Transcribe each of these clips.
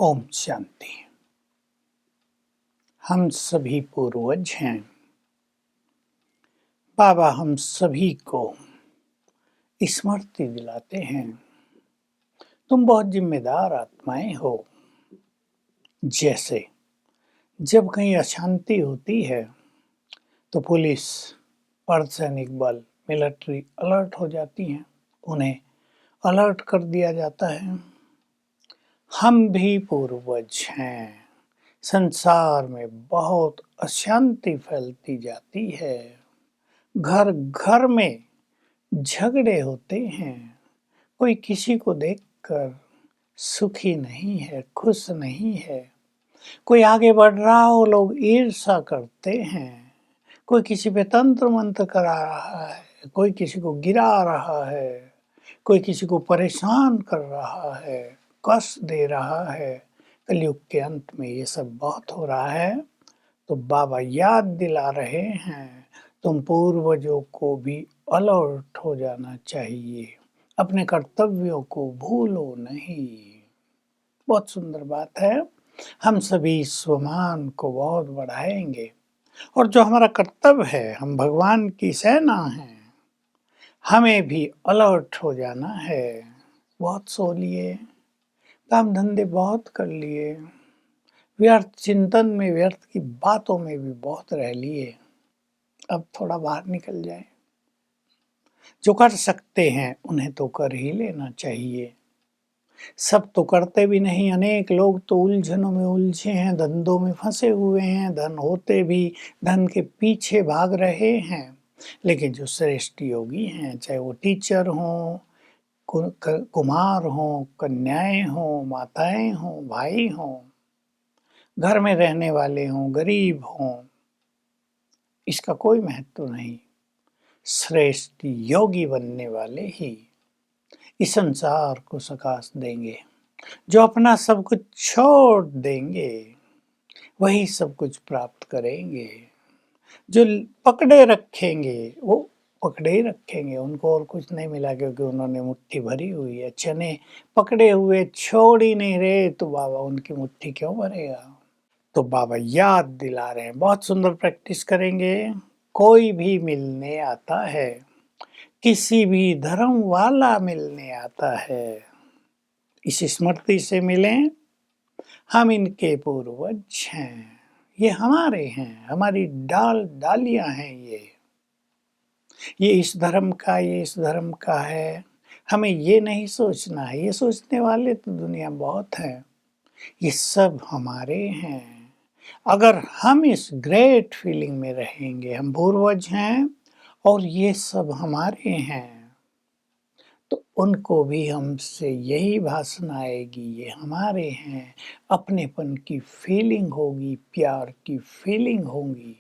ओम शांति। हम सभी पूर्वज हैं। बाबा हम सभी को स्मृति दिलाते हैं, तुम बहुत जिम्मेदार आत्माएं हो। जैसे जब कहीं अशांति होती है तो पुलिस, अर्धसैनिक बल, मिलिट्री अलर्ट हो जाती हैं, उन्हें अलर्ट कर दिया जाता है। हम भी पूर्वज हैं। संसार में बहुत अशांति फैलती जाती है, घर घर में झगड़े होते हैं, कोई किसी को देखकर सुखी नहीं है, खुश नहीं है। कोई आगे बढ़ रहा हो, लोग ईर्ष्या करते हैं। कोई किसी पे तंत्र मंत्र करा रहा है, कोई किसी को गिरा रहा है, कोई किसी को परेशान कर रहा है, कष्ट दे रहा है। कलयुग के अंत में ये सब बहुत हो रहा है। तो बाबा याद दिला रहे हैं, तुम पूर्वजों को भी अलर्ट हो जाना चाहिए, अपने कर्तव्यों को भूलो नहीं। बहुत सुंदर बात है। हम सभी स्वमान को बहुत बढ़ाएंगे और जो हमारा कर्तव्य है, हम भगवान की सेना हैं, हमें भी अलर्ट हो जाना है। बहुत सो लिए, काम धंधे बहुत कर लिए, व्यर्थ चिंतन में, व्यर्थ की बातों में भी बहुत रह लिए। अब थोड़ा बाहर निकल जाए। जो कर सकते हैं उन्हें तो कर ही लेना चाहिए। सब तो करते भी नहीं। अनेक लोग तो उलझनों में उलझे हैं, धंधों में फंसे हुए हैं, धन होते भी धन के पीछे भाग रहे हैं। लेकिन जो श्रेष्ठ योगी हैं, चाहे वो टीचर हों, कुमार हों, कन्याएं हों, माताएं हों, भाई हों, घर में रहने वाले हों, गरीब हों, इसका कोई महत्व नहीं। श्रेष्ठ योगी बनने वाले ही इस संसार को सकाश देंगे। जो अपना सब कुछ छोड़ देंगे वही सब कुछ प्राप्त करेंगे। जो पकड़े रखेंगे वो पकड़े ही रखेंगे, उनको और कुछ नहीं मिला, क्योंकि उन्होंने मुट्ठी भरी हुई है। चने पकड़े हुए छोड़ ही नहीं रहे, तो बाबा उनकी मुट्ठी क्यों भरेगा। तो बाबा याद दिला रहे हैं, बहुत सुंदर प्रैक्टिस करेंगे। कोई भी मिलने आता है, किसी भी धर्म वाला मिलने आता है, इस स्मृति से मिलें, हम इनके पूर्वज हैं, ये हमारे हैं, हमारी डाल डालियां हैं। ये इस धर्म का, ये इस धर्म का है। हमें ये नहीं सोचना है। ये सोचने वाले तो दुनिया बहुत हैं। ये सब हमारे हैं। अगर हम इस ग्रेट फीलिंग में रहेंगे, हम पूर्वज हैं और ये सब हमारे हैं, तो उनको भी हमसे यही भाषण आएगी, ये हमारे हैं। अपनेपन की फीलिंग होगी, प्यार की फीलिंग होगी।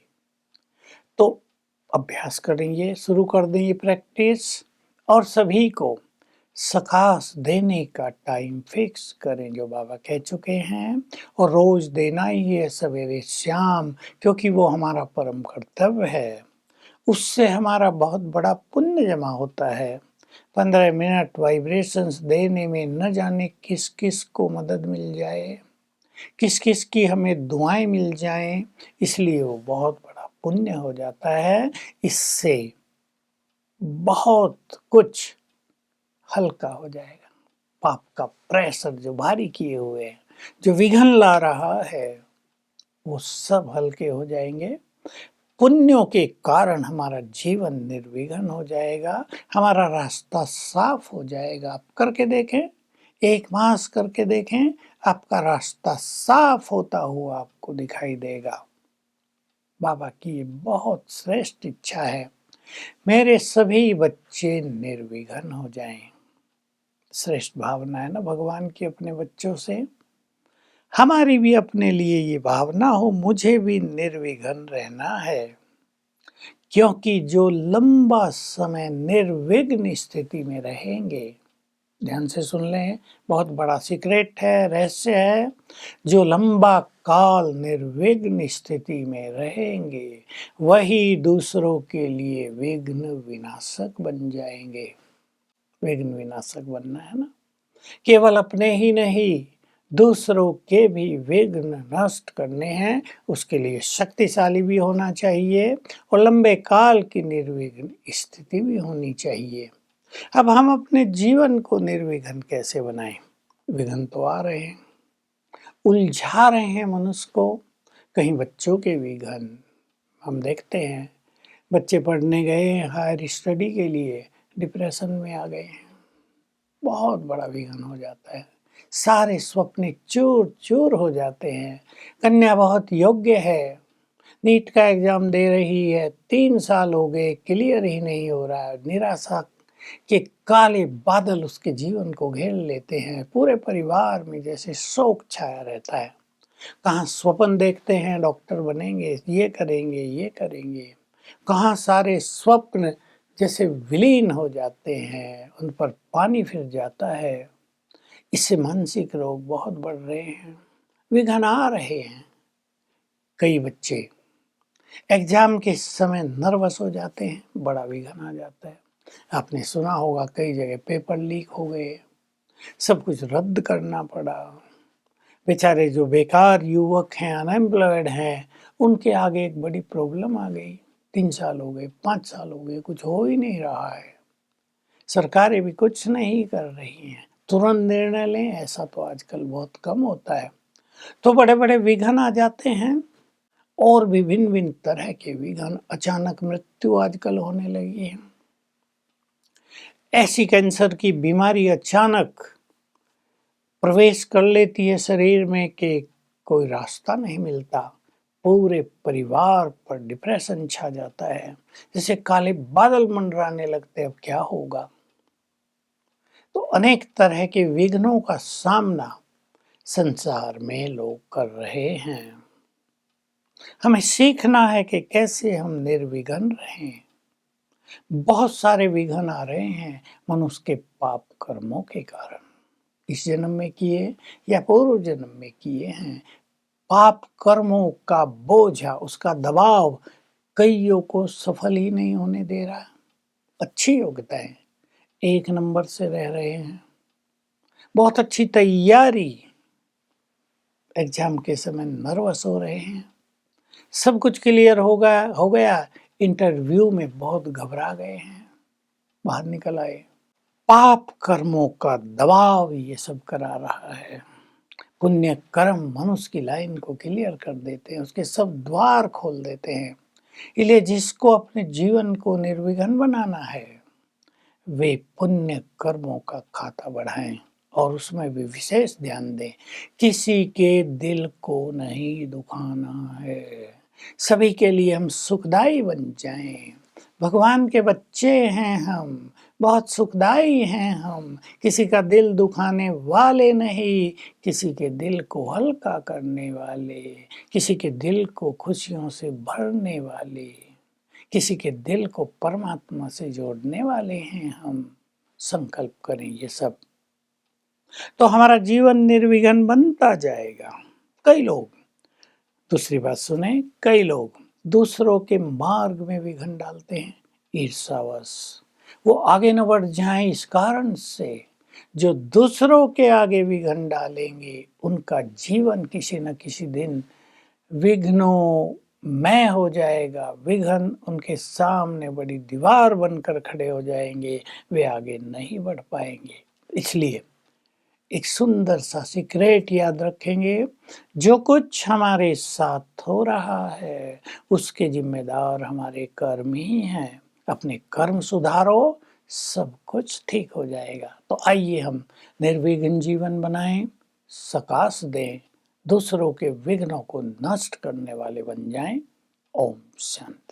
तो अभ्यास करेंगे, शुरू कर देंगे प्रैक्टिस, और सभी को सकाश देने का टाइम फिक्स करें, जो बाबा कह चुके हैं। और रोज देना ही है, सवेरे शाम, क्योंकि वो हमारा परम कर्तव्य है। उससे हमारा बहुत बड़ा पुण्य जमा होता है। 15 मिनट वाइब्रेशंस देने में न जाने किस किस को मदद मिल जाए, किस किस की हमें दुआएं मिल जाएं, इसलिए वो बहुत बड़ा पुण्य हो जाता है। इससे बहुत कुछ हल्का हो जाएगा। पाप का प्रेशर जो भारी किए हुए हैं, जो विघन ला रहा है, वो सब हल्के हो जाएंगे। पुण्यों के कारण हमारा जीवन निर्विघ्न हो जाएगा, हमारा रास्ता साफ हो जाएगा। आप करके देखें, 1 मास करके देखें, आपका रास्ता साफ होता हुआ आपको दिखाई देगा। बाबा की ये बहुत श्रेष्ठ इच्छा है, मेरे सभी बच्चे निर्विघ्न हो जाएं। श्रेष्ठ भावना है ना भगवान की अपने बच्चों से। हमारी भी अपने लिए ये भावना हो, मुझे भी निर्विघ्न रहना है, क्योंकि जो लंबा समय निर्विघ्न स्थिति में रहेंगे, ध्यान से सुन लें, बहुत बड़ा सीक्रेट है, रहस्य है। जो लंबा काल निर्विघ्न स्थिति में रहेंगे, वही दूसरों के लिए विघ्न विनाशक बन जाएंगे। विघ्न विनाशक बनना है ना, केवल अपने ही नहीं, दूसरों के भी विघ्न नष्ट करने हैं, उसके लिए शक्तिशाली भी होना चाहिए और लंबे काल की निर्विघ्न स्थिति भी होनी चाहिए। अब हम अपने जीवन को निर्विघ्न कैसे बनाएं? विघ्न तो आ रहे हैं, उलझा रहे हैं मनुष्य को। कहीं बच्चों के विघ्न, हम देखते हैं बच्चे पढ़ने गए हैं हायर स्टडी के लिए, डिप्रेशन में आ गए हैं, बहुत बड़ा विघ्न हो जाता है। सारे सपने चूर चूर हो जाते हैं। कन्या बहुत योग्य है, नीट का एग्जाम दे रही है, 3 साल हो गए, क्लियर ही नहीं हो रहा है। निराशा के काले बादल उसके जीवन को घेर लेते हैं। पूरे परिवार में जैसे शोक छाया रहता है। कहाँ स्वप्न देखते हैं डॉक्टर बनेंगे, ये करेंगे, ये करेंगे, कहाँ सारे स्वप्न जैसे विलीन हो जाते हैं, उन पर पानी फिर जाता है। इससे मानसिक रोग बहुत बढ़ रहे हैं, विघ्न आ रहे हैं। कई बच्चे एग्जाम के समय नर्वस हो जाते हैं, बड़ा विघ्न आ जाता है। आपने सुना होगा कई जगह पेपर लीक हो गए, सब कुछ रद्द करना पड़ा। बेचारे जो बेकार युवक हैं, अनएम्प्लॉयड हैं, उनके आगे एक बड़ी प्रॉब्लम आ गई। 3 साल हो गए, 5 साल हो गए, कुछ हो ही नहीं रहा है। सरकारें भी कुछ नहीं कर रही हैं। तुरंत निर्णय लें, ऐसा तो आजकल बहुत कम होता है। तो बड़े बड़े विघ्न आ जाते हैं और भी भिन्न भिन्न तरह के विघ्न। अचानक मृत्यु आजकल होने लगी है। ऐसी कैंसर की बीमारी अचानक प्रवेश कर लेती है शरीर में कि कोई रास्ता नहीं मिलता। पूरे परिवार पर डिप्रेशन छा जाता है, जैसे काले बादल मंडराने लगते हैं, अब क्या होगा। तो अनेक तरह के विघ्नों का सामना संसार में लोग कर रहे हैं। हमें सीखना है कि कैसे हम निर्विघ्न रहें। बहुत सारे विघ्न आ रहे हैं मनुष्य के पाप कर्मों के कारण, इस जन्म में किए या पूर्व जन्म में किए हैं। पाप कर्मों का बोझा, उसका दबाव कईयों को सफल ही नहीं होने दे रहा। अच्छी योग्यताएं, 1 नंबर से रह रहे हैं, बहुत अच्छी तैयारी, एग्जाम के समय नर्वस हो रहे हैं, सब कुछ क्लियर हो गया, इंटरव्यू में बहुत घबरा गए हैं, बाहर निकल आए। पाप कर्मों का दबाव ये सब करा रहा है। पुण्य कर्म मनुष्य की लाइन को क्लियर कर देते हैं, उसके सब द्वार खोल देते हैं। इसलिए जिसको अपने जीवन को निर्विघ्न बनाना है, वे पुण्य कर्मों का खाता बढ़ाएं और उसमें भी विशेष ध्यान दें। किसी के दिल को नहीं दुखाना है, सभी के लिए हम सुखदाई बन जाएं। भगवान के बच्चे हैं हम, बहुत सुखदाई हैं हम, किसी का दिल दुखाने वाले नहीं, किसी के दिल को हल्का करने वाले, किसी के दिल को खुशियों से भरने वाले, किसी के दिल को परमात्मा से जोड़ने वाले हैं हम। संकल्प करें ये सब, तो हमारा जीवन निर्विघ्न बनता जाएगा। कई लोग, दूसरी बात सुने, कई लोग दूसरों के मार्ग में विघ्न डालते हैं, ईर्ष्यावश वो आगे न बढ़ जाएं। इस कारण से जो दूसरों के आगे विघ्न डालेंगे, उनका जीवन किसी न किसी दिन विघ्नों में हो जाएगा। विघ्न उनके सामने बड़ी दीवार बनकर खड़े हो जाएंगे, वे आगे नहीं बढ़ पाएंगे। इसलिए एक सुंदर सा सीक्रेट याद रखेंगे, जो कुछ हमारे साथ हो रहा है उसके जिम्मेदार हमारे कर्म ही हैं। अपने कर्म सुधारो, सब कुछ ठीक हो जाएगा। तो आइए हम निर्विघ्न जीवन बनाएं, सकाश दें, दूसरों के विघ्नों को नष्ट करने वाले बन जाएं। ओम शांति।